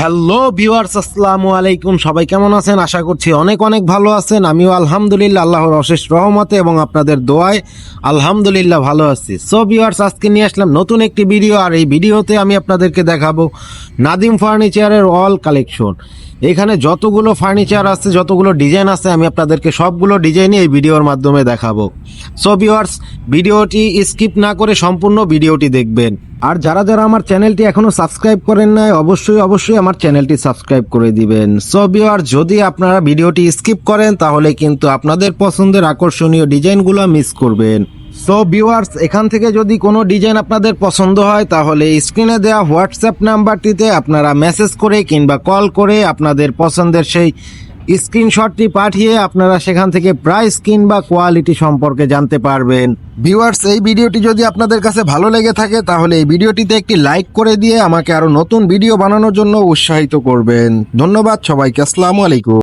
Hello viewers, আসসালামু আলাইকুম। সবাই কেমন আছেন? আশা করছি অনেক অনেক ভালো আছেন। আমিও আলহামদুলিল্লাহ আল্লাহর অশেষ রহমতে এবং আপনাদের দোয়ায় আলহামদুলিল্লাহ ভালো আছি। সো ভিউয়ার্স, আজকে নিয়ে আসলাম নতুন একটি ভিডিও, আর এই ভিডিওতে আমি আপনাদেরকে দেখাবো নাদিম ফার্নিচারের অল কালেকশন। এখানে যতগুলো ফার্নিচার আছে, যতগুলো ডিজাইন আছে, আমি আপনাদেরকে সবগুলো ডিজাইনই এই ভিডিওর মাধ্যমে দেখাবো। সো ভিউয়ার্স, ভিডিওটি স্কিপ না করে সম্পূর্ণ ভিডিওটি দেখবেন। আর যারা যারা আমার চ্যানেলটি এখনো সাবস্ক্রাইব করেন নাই, অবশ্যই আমার চ্যানেলটি সাবস্ক্রাইব করে দিবেন। সো ভিউয়ার্স, যদি আপনারা ভিডিওটি স্কিপ করেন তাহলে কিন্তু আপনাদের পছন্দের আকর্ষণীয় ডিজাইনগুলো মিস করবেন। সো ভিউয়ার্স, এখান থেকে যদি কোনো ডিজাইন আপনাদের পছন্দ হয় তাহলে স্ক্রিনে দেওয়া হোয়াটসঅ্যাপ নাম্বারটিতে আপনারা মেসেজ করে কিংবা কল করে আপনাদের পছন্দের সেই স্ক্রিনশটটি পাঠিয়ে আপনারা সেখান থেকে প্রাইস কিংবা কোয়ালিটি সম্পর্কে জানতে পারবেন। ভিউয়ার্স, এই ভিডিওটি যদি আপনাদের কাছে ভালো লেগে থাকে তাহলে এই ভিডিওটিতে একটি লাইক করে দিয়ে আমাকে আরো নতুন ভিডিও বানানোর জন্য উৎসাহিত করবেন। ধন্যবাদ সবাইকে। আসসালামু আলাইকুম।